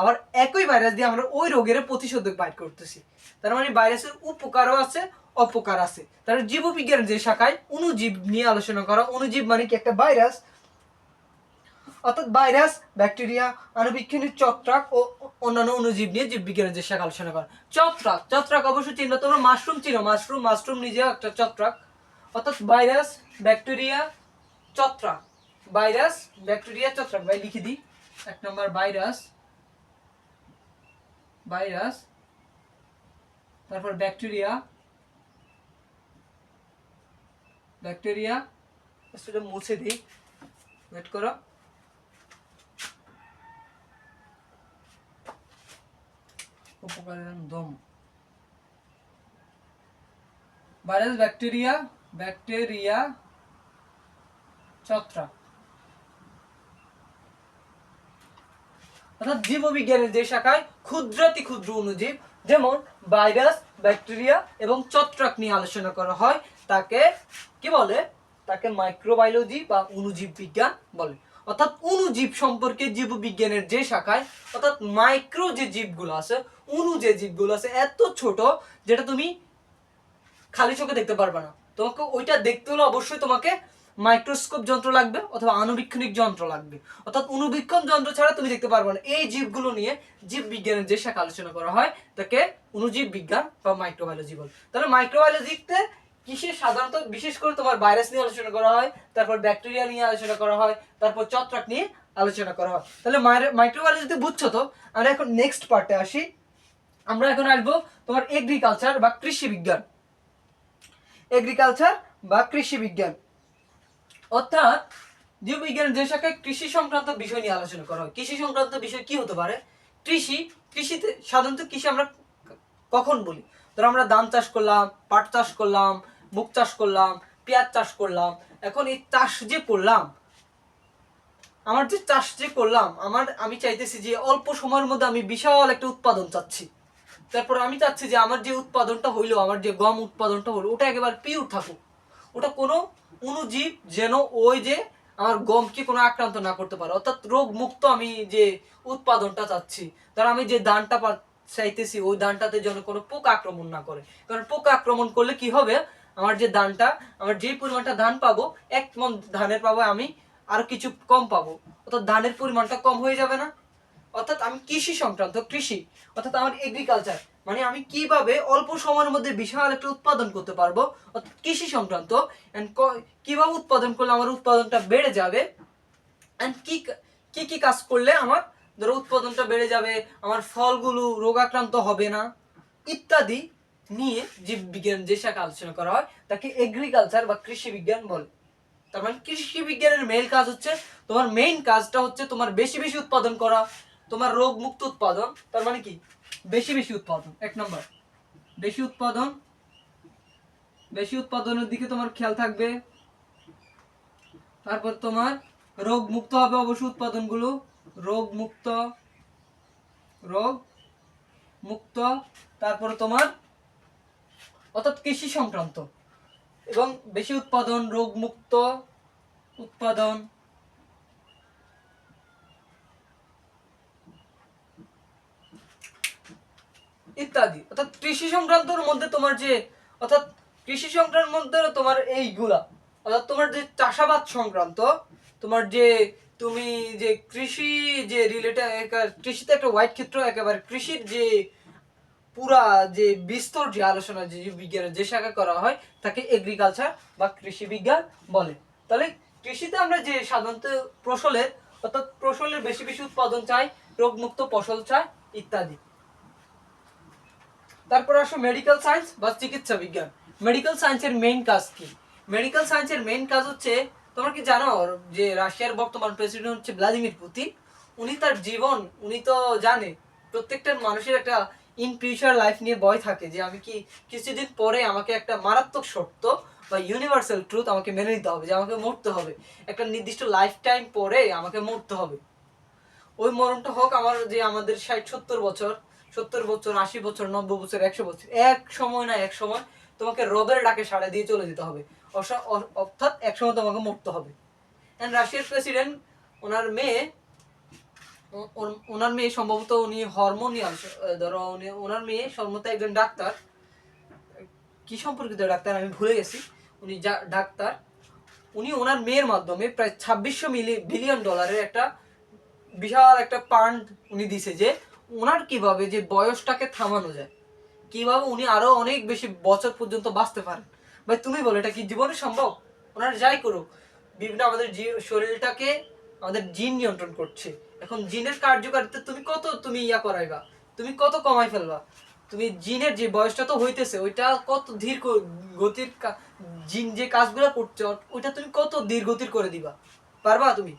S1: আবার একই ভাইরাস দিয়ে আমরা ওই রোগের প্রতিষেধক বাইর করতেছি। তার মানে ভাইরাসের উপকারও আছে অপকার আছে। তার জীববিজ্ঞান যে শাখায় অণুজীব নিয়ে আলোচনা করা, অণুজীব মানে কি একটা ভাইরাস, অর্থাৎ ভাইরাস ব্যাকটেরিয়া আণুবীক্ষণিক ছত্রাক ও অন্যান্য অণুজীব নিয়ে জীববিজ্ঞানের যে শাখা আলোচনা করা। ছত্রাক অবশ্যই চিনো তোমরা, মাশরুম চিনো, মাশরুম নিজেও একটা ছত্রাক। অর্থাৎ ভাইরাস ব্যাকটেরিয়া ছত্রাক, ভাই লিখে দিই। 1 নম্বর ভাইরাস, তারপর ব্যাকটেরিয়া সেটা মুছে দিই, ওয়েট করো। উপকারী দম, ভাইরাস, ব্যাকটেরিয়া, ব্যাকটেরিয়া, ছত্রাক। অর্থাৎ জীববিজ্ঞানের যে শাখায় ক্ষুদ্রাতি ক্ষুদ্র অণুজীব যেমন ভাইরাস, ব্যাকটেরিয়া এবং ছত্রাক নিয়ে আলোচনা করা হয় তাকে কি বলে? তাকে মাইক্রোবায়োলজি বা অণুজীব বিজ্ঞান বলে। অর্থাৎ অণুজীব সম্পর্কে জীববিজ্ঞানের যে শাখায় অর্থাৎ মাইক্রো যে জীবগুলো আছে, অণু যে জীবগুলো আছে এত ছোট যেটা তুমি খালি চোখে দেখতে পারবে না, তোমাকে ওইটা দেখতে হলে অবশ্যই তোমাকে মাইক্রোস্কোপ যন্ত্র লাগবে অথবা আণুবীক্ষণিক যন্ত্র লাগবে। অর্থাৎ অণুবীক্ষণ যন্ত্র ছাড়া তুমি দেখতে পারবে না। এই জীবগুলো নিয়ে জীব বিজ্ঞানের যে শাখা আলোচনা করা হয় তাকে অণুজীব বিজ্ঞান বা মাইক্রোবায়োলজি বলে। তাহলে মাইক্রোবায়োলজিতে কিসে সাধারণত বিশেষ করে তোমার ভাইরাস নিয়ে আলোচনা করা হয়, তারপর ব্যাকটেরিয়া নিয়ে আলোচনা করা হয়, তারপর ছত্রাক নিয়ে আলোচনা করা হয়। তাহলে মাইক্রোবায়োলজিতে বুঝছো তো। আমরা এখন নেক্সট পার্টে আসি। আমরা এখন আসবো তোমার এগ্রিকালচার বা কৃষি বিজ্ঞান। এগ্রিকালচার বা কৃষি বিজ্ঞান অর্থাৎ জীববিজ্ঞানের যে শাখায় কৃষি সংক্রান্ত বিষয় নিয়ে আলোচনা করা হয়। কৃষি সংক্রান্ত বিষয় কি হতে পারে? কৃষিতে সাধারণত কৃষি আমরা কখন বলি? ধরো আমরা ধান চাষ করলাম, পাট চাষ করলাম, মুগ চাষ করলাম, পেঁয়াজ চাষ করলাম। এখন এই চাষ যে করলাম, আমি চাইতেছি যে অল্প সময়ের মধ্যে আমি বিশাল একটা উৎপাদন চাচ্ছি। তারপর আমি চাচ্ছি যে আমার যে উৎপাদনটা হইলো, আমার যে গম উৎপাদনটা হলো ওটা একেবারে পিওর থাকুক, ওটা কোনো অণুজীব যেন ওই যে আমার গমকে কোনো আক্রান্ত না করতে পারে। অর্থাৎ রোগ মুক্ত আমি যে উৎপাদনটা চাচ্ছি, তার আমি যে ধানটা চাইতেছি ওই ধানটাতে যেন কোনো পোকা আক্রমণ না করে। কারণ পোকা আক্রমণ করলে কি হবে, আমার যে ধানটা, আমার যে পরিমাণটা ধান পাবো, 1 মণ ধানের পাবো আমি আর কিছু কম পাবো, অর্থাৎ ধানের পরিমাণটা কম হয়ে যাবে না? অর্থাৎ আমি কৃষি সংক্রান্ত, কৃষি অর্থাৎ আমার এগ্রিকালচার মানে আমি কিভাবে অল্প সময়ের মধ্যে বিশাল একটা উৎপাদন করতে পারবো, অর্থাৎ কৃষি সংক্রান্ত। এন্ড কিভাবে উৎপাদন করলে আমার উৎপাদনটা বেড়ে যাবে, এন্ড কি কি কাজ করলে আমার ধরো উৎপাদনটা বেড়ে যাবে, আমার ফলগুলো রোগাক্রান্ত হবে না, ইত্যাদি নিয়ে জীববিজ্ঞান যে শাখা আলোচনা করা হয় তাকে এগ্রিকালচার বা কৃষি বিজ্ঞান বলে। তার মানে কৃষি বিজ্ঞানের মেইন কাজ হচ্ছে, তোমার মেইন কাজটা হচ্ছে তোমার বেশি বেশি উৎপাদন করা, তোমার রোগ মুক্ত উৎপাদন। তার মানে কি? বেশি বেশি উৎপাদন, 1 নম্বর বেশি উৎপাদন, বেশি উৎপাদনের দিকে তোমার খেয়াল থাকবে। তারপর তোমার রোগ মুক্ত হবে অবশ্যই উৎপাদনগুলো, রোগ মুক্ত, রোগ মুক্ত। তারপর তোমার অর্থাৎ কৃষি সংক্রান্ত এবং বেশি উৎপাদন, রোগ মুক্ত উৎপাদন, ইত্যাদি। অর্থাৎ কৃষি সংক্রান্তর মধ্যে তোমার যে অর্থাৎ কৃষি সংক্রান্ত মধ্যে তোমার এইগুলা অর্থাৎ তোমার যে চাষাবাদ সংক্রান্ত, তোমার যে তুমি যে কৃষি যে রিলেটেড, কৃষিতে একটা ওয়াইড ক্ষেত্র, একেবারে কৃষির যে পুরা যে বিস্তর যে আলোচনা যে বিজ্ঞানের যে শাখা করা হয় তাকে এগ্রিকালচার বা কৃষি বিজ্ঞান বলে। তাহলে কৃষিতে আমরা যে সাধারণত ফসলের অর্থাৎ ফসলের বেশি বেশি উৎপাদন চাই, রোগমুক্ত ফসল চাই ইত্যাদি। তারপর আসো মেডিকেল সায়েন্স বা চিকিৎসা বিজ্ঞান। মেডিকেল সায়েন্সের মেইন কাজ কি? মেডিকেল সায়েন্সের মেইন কাজ হচ্ছে, তোমরা কি জানো যে রাশিয়ার বর্তমান প্রেসিডেন্ট হচ্ছে ভ্লাদিমির পুতিন। উনি তার জীবন, উনি তো জানে প্রত্যেকটা মানুষের একটা ইন ফিউচার লাইফ নিয়ে ভয় থাকে যে আমি কি কিছুদিন পরে আমাকে একটা মারাত্মক সত্য বা ইউনিভার্সাল ট্রুথ আমাকে মেনে নিতে হবে যে আমাকে মরতে হবে, একটা নির্দিষ্ট লাইফ টাইম পরে আমাকে মরতে হবে। ওই মরণটা হোক আমার যে আমাদের 60-70 বছর, 70 বছর, 80 বছর, 90 বছর, 100 বছর, এক সময় না এক সময় তোমাকে রবের ডাকে সাড়া দিয়ে চলে যেতে হবে। অর্থাৎ এক সময় তোমাকে মরতে হবে। এন্ড রাশিয়ার প্রেসিডেন্ট, ওনার মেয়ে সম্ভবত উনি হরমোন নিয়ে ধরো ওনার মেয়ে সম্ভবত একজন ডাক্তার, কি সম্পর্কিত ডাক্তার আমি ভুলে গেছি, উনি ডাক্তার। উনি ওনার মেয়ের মাধ্যমে প্রায় 2600 বিলিয়ন ডলারের একটা বিশাল একটা ফান্ড উনি দিছে যে ওনার কিভাবে যে বয়সটাকে থামানো যায়, কিভাবে উনি আরো অনেক বেশি বছর পর্যন্ত বাঁচতে পারেন। ভাই তুমি বলো এটা কি জীবনে সম্ভব? ওনার যাই করুক, বিভিন্ন আমাদের শরীরটাকে আমাদের জিন নিয়ন্ত্রণ করছে। এখন জিনের কার্যকারিতা তুমি ইয়া করাইবা, তুমি কত কমাই ফেলবা, তুমি জিনের যে বয়সটা তো হইতেছে ওইটা কত ধীর গতির জিন যে কাজগুলো করছে ওইটা তুমি কত ধীর গতির করে দিবা? পারবা তুমি?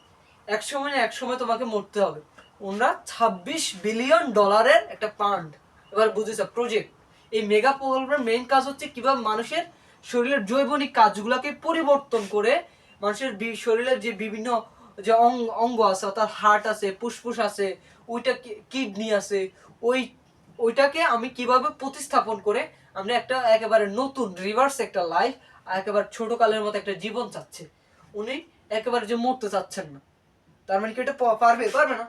S1: এক সময় না এক সময় তোমাকে মরতে হবে। ওনারা 26 বিলিয়ন ডলারের একটা ফান্ড এবার বুঝেছ প্রজেক্ট। এই মেগা প্রকল্পের মেইন কাজ হচ্ছে কিভাবে মানুষের শরীরের জৈবনিক কাজগুলোকে পরিবর্তন করে মানুষের শরীরের যে বিভিন্ন যে অঙ্গ আছে, অর্থাৎ হার্ট আছে, ফুসফুস আছে, ওইটা কিডনি আছে, ওই ওইটাকে আমি কিভাবে প্রতিস্থাপন করে আমরা একটা একেবারে নতুন রিভার্স একটা লাইফ, একেবারে ছোটকালের মতো একটা জীবন চাচ্ছে। উনি একেবারে যে মরতে চাচ্ছেন না, তার মানে কি এটা পারবে? পারবে না।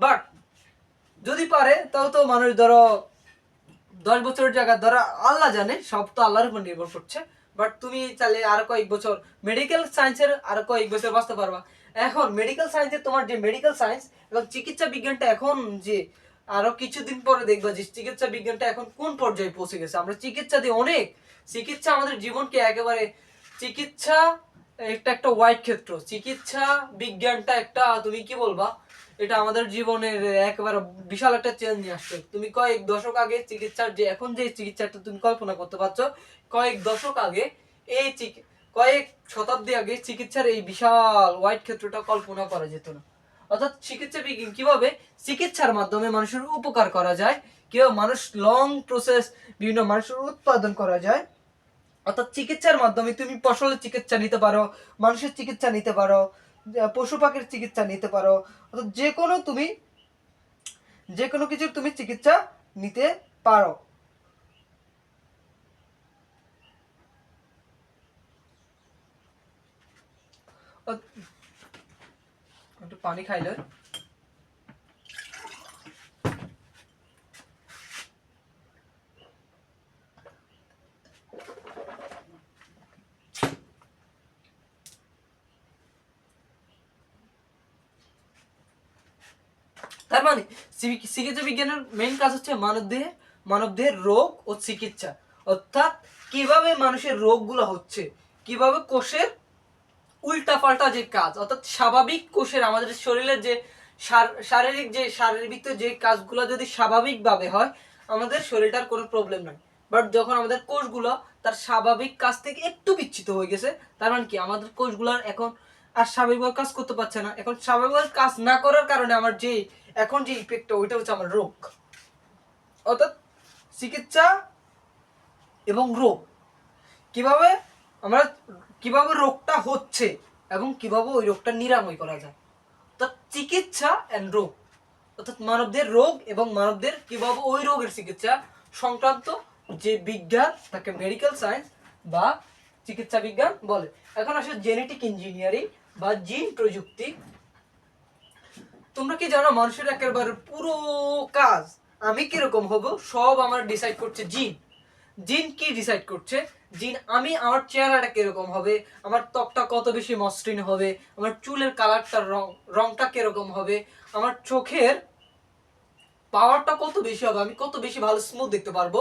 S1: বাট যদি পারে তাও তো মানুষ ধরো 10 বছরের জায়গায় ধরো আল্লাহ জানে, সব তো আল্লাহর উপর নির্ভর করছে, বাট তুমি চাইলে আরো কয়েক বছর মেডিকেল সায়েন্সের আরো কয়েক বছর বাঁচতে পারবা। এখন মেডিকেল সায়েন্সের তোমার যে মেডিকেল সায়েন্স এবং চিকিৎসা বিজ্ঞানটা এখন যে আরো কিছুদিন পরে দেখবা যে চিকিৎসা বিজ্ঞানটা এখন কোন পর্যায়ে পৌঁছে গেছে। আমরা চিকিৎসা দিয়ে অনেক, চিকিৎসা আমাদের জীবনকে একেবারে, চিকিৎসা একটা একটা ওয়াইড ক্ষেত্র, চিকিৎসা বিজ্ঞানটা একটা তুমি কি বলবা, এটা আমাদের জীবনের একেবারে বিশাল একটা চেঞ্জ নিয়ে আসছে। তুমি কয়েক দশক আগে চিকিৎসার যে এখন যে চিকিৎসাটা তুমি কল্পনা করতে পারছো, কয়েক দশক আগে এই কয়েক শতাব্দী আগে চিকিৎসার এই বিশাল ওয়াইড ক্ষেত্রটা কল্পনা করা যেত না। অর্থাৎ চিকিৎসা বিজ্ঞান কিভাবে চিকিৎসার মাধ্যমে মানুষের উপকার করা যায়, কিভাবে মানুষ লং প্রসেস বিভিন্ন মানুষের উৎপাদন করা যায়। অর্থাৎ চিকিৎসার মাধ্যমে তুমি ফসলের চিকিৎসা নিতে পারো, মানুষের চিকিৎসা নিতে পারো, পশু পাখির চিকিৎসা নিতে পারো, অর্থাৎ যে কোনো কিছুর তুমি চিকিৎসা নিতে পারো। একটু পানি খাইলে। তার মানে চিকিৎসা বিজ্ঞানের মেইন কাজ হচ্ছে মানবদেহের রোগ ও চিকিৎসা। অর্থাৎ কিভাবে মানুষের রোগগুলো হচ্ছে, কিভাবে কোষের উল্টাপাল্টা যে কাজ, অর্থাৎ স্বাভাবিক কোষের আমাদের শরীরের যে শারীরিক যে কাজগুলো যদি স্বাভাবিকভাবে হয় আমাদের শরীরটার কোনো প্রবলেম নাই। বাট যখন আমাদের কোষগুলো তার স্বাভাবিক কাজ থেকে একটু বিচ্যুত হয়ে গেছে, তার মানে কি আমাদের কোষগুলোর এখন আর স্বাভাবিকভাবে কাজ করতে পারছে না। এখন স্বাভাবিকভাবে কাজ না করার কারণে আমার যে এখন যে ইফেক্টটা, ওইটা হচ্ছে আমার রোগ। অর্থাৎ চিকিৎসা এবং রোগ, কিভাবে আমরা কিভাবে রোগটা হচ্ছে এবং কিভাবে ওই রোগটা নিরাময় করা যায়, অর্থাৎ চিকিৎসা এন্ড রোগ, অর্থাৎ মানবদের রোগ এবং মানবদের কিভাবে ওই রোগের চিকিৎসা সংক্রান্ত যে বিজ্ঞান তাকে মেডিকেল সায়েন্স বা চিকিৎসা বিজ্ঞান বলে। এখন আসে জেনেটিক ইঞ্জিনিয়ারিং বা জিন প্রযুক্তি। তোমরা কি জানো মানুষের একেবারে পুরো কাজ আমি কিরকম হব সব আমার ডিসাইড করছে জিন। জিন কি ডিসাইড করছে? জিন আমার চেহারাটা কিরকম হবে, আমার ত্বকটা কত বেশি মসৃণ হবে, আমার চুলের কালারটার রংটা কিরকম হবে, আমার চোখের পাওয়ারটা কত বেশি হবে, আমি কত বেশি ভালো স্মুথ দেখতে পারবো,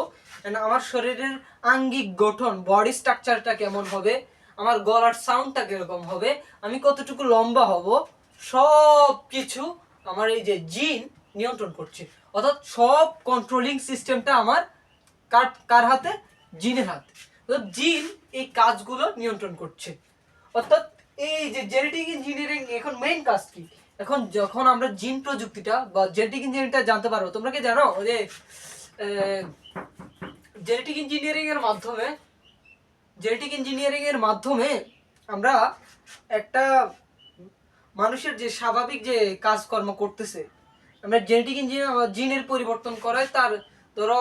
S1: আমার শরীরের আঙ্গিক গঠন বডি স্ট্রাকচারটা কেমন হবে, আমার গলার সাউন্ডটা কিরকম হবে, আমি কতটুকু লম্বা হব, সব কিছু আমার এই যে জিন নিয়ন্ত্রণ করছে। অর্থাৎ সব কন্ট্রোলিং সিস্টেমটা আমার কার হাতে? জিনের হাতে। জিন এই কাজগুলো নিয়ন্ত্রণ করছে। অর্থাৎ এই যে জেনেটিক ইঞ্জিনিয়ারিং এখন মেইন কাজ কি? এখন যখন আমরা জিন প্রযুক্তিটা বা জেনেটিক ইঞ্জিনিয়ারিংটা জানতে পারবো, তোমরা কি জানো যে জেনেটিক ইঞ্জিনিয়ারিং এর মাধ্যমে আমরা একটা মানুষের যে স্বাভাবিক যে কাজকর্ম করতেছে, আমরা জেনেটিক ইঞ্জিনিয়ার জিনের পরিবর্তন করায় তার ধরো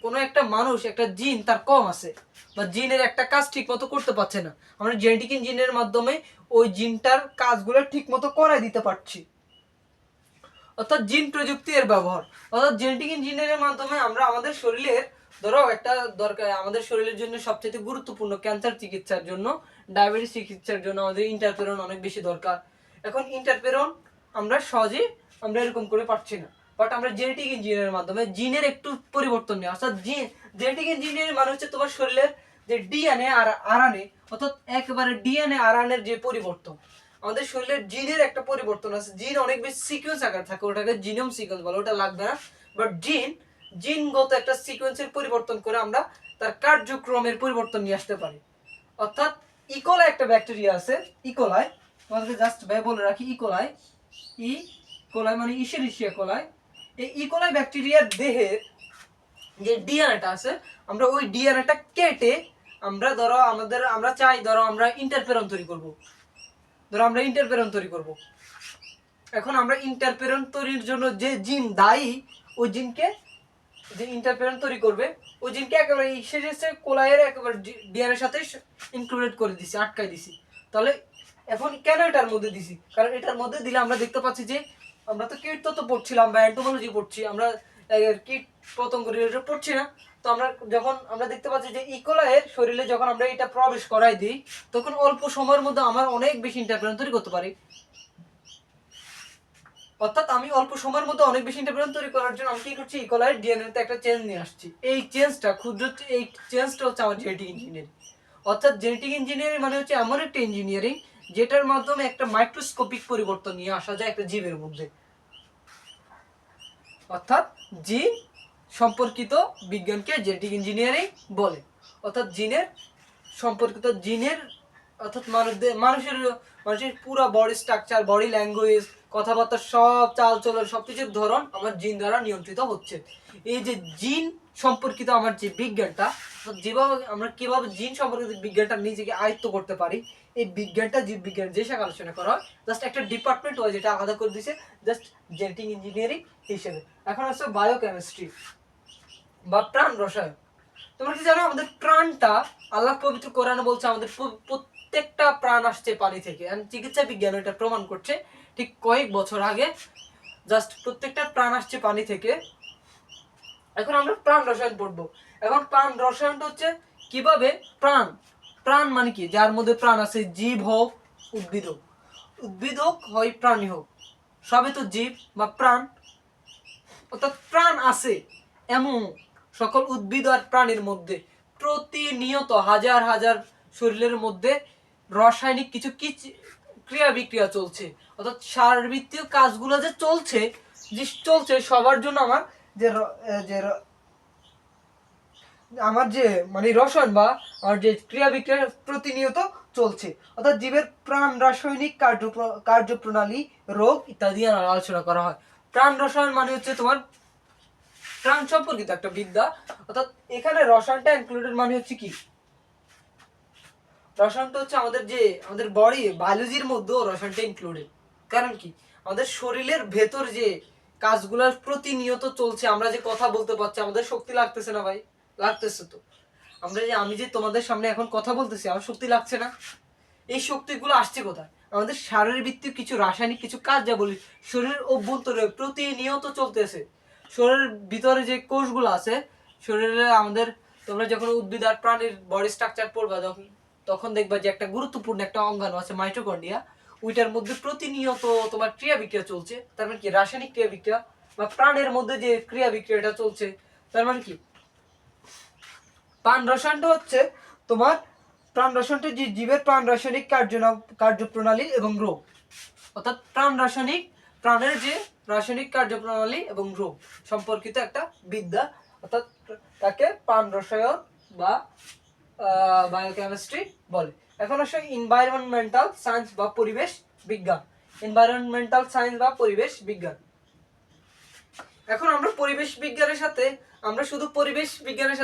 S1: কোনো একটা মানুষ একটা জিন তার কম আছে বা জিনের একটা কাজ ঠিক মতো করতে পারছে না, আমরা জেনেটিক ইঞ্জিনিয়ারের মাধ্যমে ওই জিনটার কাজগুলো ঠিক মতো করাই দিতে পারছি। অর্থাৎ জিন প্রযুক্তি এর ব্যবহার, অর্থাৎ জেনেটিক ইঞ্জিনিয়ারের মাধ্যমে আমরা আমাদের শরীরের ধরো একটা দরকার আমাদের শরীরের জন্য সবচেয়ে গুরুত্বপূর্ণ ক্যান্সার চিকিৎসার জন্য, ডায়াবেটিস চিকিৎসার জন্য আমাদের ইন্টারফেরন অনেক বেশি দরকার। এখন ইন্টারফেরন আমরা সহজে আমরা এরকম করে পাচ্ছি না, বাট আমরা জেনেটিক ইঞ্জিনিয়ারের মাধ্যমে জিনের একটু পরিবর্তন নিয়ে, অর্থাৎ জেনেটিক ইঞ্জিনিয়ারিং মানে হচ্ছে তোমার শরীরের যে ডিএনএ আর আরএনএ, অর্থাৎ একেবারে ডিএনএ আরএনএ এর যে পরিবর্তন, আমাদের শরীরের জিনের একটা পরিবর্তন আছে। জিন অনেক বেশি সিকোয়েন্স আকার থাকে, ওটাকে জিনোম সিকোয়েন্স বলে, ওটা লাগবে না। বাট জিনগত একটা সিকোয়েন্সের পরিবর্তন করে আমরা তার কার্যক্রমের পরিবর্তন নিয়ে আসতে পারি। অর্থাৎ ইকোলাই একটা ব্যাকটেরিয়া আছে, ইকোলাই, তোমাদেরকে জাস্ট বলে রাখি, ইকোলাই মানে ইশেরিশিয়া কোলাই। এই ইকোলাই ব্যাকটেরিয়ার দেহের যে ডিএনএটা আছে, আমরা ওই ডিএনএটা কেটে আমরা ধরো আমরা চাই ধরো আমরা ইন্টারফেরন তৈরি করব, এখন আমরা ইন্টারফেরন তৈরির জন্য যে জিন দায়ী, ওই জিনকে, যে ইন্টারফেরন তৈরি করবে ওই জিনকে একেবারে সেজেছে কোলায়ের একেবারে ডিএনএর সাথে ইনক্লুডেড করে দিছি, আটকাই দিছি। তাহলে এখন কেন এটার মধ্যে দিছি, কারণ এটার মধ্যে দিলে আমরা দেখতে পাচ্ছি যে আমরা তো কীটতত্ত্ব পড়ছিলাম বা এন্টোমোলজি পড়ছি, আমরা কীট পতঙ্গ রিলেটেড পড়ছি না। তো আমরা যখন আমরা দেখতে পাচ্ছি যে ইকোলায়ের শরীরে যখন আমরা এটা প্রবেশ করাই দিই, তখন অল্প সময়ের মধ্যে আমার অনেক বেশি ইন্টারফেরন তৈরি করতে পারি। অর্থাৎ আমি অল্প সময়ের মধ্যে অনেক বেশি ইন্টারফেরন তৈরি করার জন্য আমি কি করছি, ইকোলাইয়ের ডিএনএ তে একটা চেঞ্জ নিয়ে আসছি। এই চেঞ্জটা এই চেঞ্জটা হচ্ছে আমার জেনেটিক ইঞ্জিনিয়ারিং। অর্থাৎ জেনেটিক ইঞ্জিনিয়ারিং মানে হচ্ছে এমন একটা ইঞ্জিনিয়ারিং যেটার মাধ্যমে একটা মাইক্রোস্কোপিক পরিবর্তন নিয়ে আসা যায় একটা জীবের মধ্যে। অর্থাৎ জিন সম্পর্কিত বিজ্ঞানকে জেনেটিক ইঞ্জিনিয়ারিং বলে। অর্থাৎ জিনের অর্থাৎ মানুষের পুরো বডি স্ট্রাকচার, বডি ল্যাঙ্গুয়েজ, কথাবার্তা, সব চাল চলন, সবকিছুর ধরন আমার জিন দ্বারা নিয়ন্ত্রিত হচ্ছে। এই যে জিন সম্পর্কিত আমার যে বিজ্ঞানটা, যেভাবে আমরা কিভাবে জিন সম্পর্কিত বিজ্ঞানটা নিজেকে আয়ত্ত করতে পারি, এই বিজ্ঞানটা জীববিজ্ঞান যে শাখা আলোচনা করা হয় জাস্ট একটা ডিপার্টমেন্ট হয় যেটা আলাদা করে দিয়েছে জাস্ট জেনেটিক ইঞ্জিনিয়ারিং হিসেবে। এখন হচ্ছে বায়োকেমিস্ট্রি বা প্রাণ রসায়ন। তোমরা কি জানো আমাদের প্রাণটা, আল্লাহ পবিত্র কোরআনে বলছে আমাদের প্রত্যেকটা প্রাণ আসছে পানি থেকে। চিকিৎসা বিজ্ঞান এটা প্রমাণ করছে ঠিক কয়েক বছর আগে, জাস্ট প্রত্যেকটা প্রাণ আসছে পানি থেকে। এখন আমরা প্রাণ রসায়ন পড়বো। এখন প্রাণ রসায়নটা হচ্ছে কিভাবে প্রাণ মানে কি, যার মধ্যে প্রাণ আছে, জীব হোক উদ্ভিদ হোক হয় প্রাণী হোক, সবই তো জীব বা প্রাণ। অর্থাৎ প্রাণ আছে এমন সকল উদ্ভিদ আর প্রাণীর মধ্যে প্রতিনিয়ত হাজার হাজার শরীরের মধ্যে রাসায়নিক কিছু ক্রিয়া বিক্রিয়া চলছে। অর্থাৎ শারীরবৃত্তীয় কাজগুলো যে চলছে সবার জন্য আমার যে মানে রসায়ন বা আমার যে ক্রিয়া বিক্রিয়া প্রতিনিয়ত চলছে। অর্থাৎ জীবের প্রাণ রাসায়নিক কার্যপ্রণালী, রোগ ইত্যাদি আলোচনা করা হয়। প্রাণ রসায়ন মানে হচ্ছে তোমার প্রাণ সম্পর্কিত একটা বিদ্যা। অর্থাৎ এখানে রসায়নটা ইনক্লুডেড মানে হচ্ছে কি, রসায়নটা হচ্ছে আমাদের বডি বায়োলজির মধ্যেও রসায়নটা ইনক্লুডেড। কারণ কি, আমাদের শরীরের ভেতর যে কাজগুলো প্রতিনিয়ত চলছে, আমরা যে কথা বলতে পারছি, আমাদের শক্তি লাগতেছে না ভাই? লাগতেছে তো। আমি যে তোমাদের সামনে এখন কথা বলতেছি, আমার শক্তি লাগছে না? এই শক্তিগুলো আসছে কোথায়? আমাদের শারীরবৃত্তীয় কিছু রাসায়নিক কিছু কাজ, যা বলি শরীরের অভ্যন্তরে প্রতিনিয়ত চলতেছে। শরীরের ভিতরে যে কোষগুলো আছে শরীরে আমাদের, তোমরা যখন উদ্ভিদ আর প্রাণীর বডি স্ট্রাকচার পড়বা তখন দেখবা যে একটা গুরুত্বপূর্ণ একটা অঙ্গাণু আছে মাইটোকন্ড্রিয়া, ওইটার মধ্যে প্রতিনিয়ত তোমার ক্রিয়া বিক্রিয়া চলছে। তার মানে কি, রাসায়নিক ক্রিয়া বিক্রিয়া বা প্রাণের মধ্যে যে ক্রিয়া বিক্রিয়াটা চলছে। তার মানে কি, প্রাণ রসায়নটা হচ্ছে তোমার যে জীবের প্রাণ রাসায়নিক কার্যপ্রণালী এবং রোগ। অর্থাৎ প্রাণের যে রাসায়নিক কার্যপ্রণালী এবং রোগ সম্পর্কিত একটা বিদ্যা। অর্থাৎ তাকে প্রাণ রসায়ন বা বায়োকেমিস্ট্রি বলে। এখন আসলে এনভায়রনমেন্টাল সায়েন্স বা পরিবেশ বিজ্ঞান। এখন আমরা পরিবেশ বিজ্ঞানের সাথে আমরা শুধু পরিবেশ বিজ্ঞানের সাথে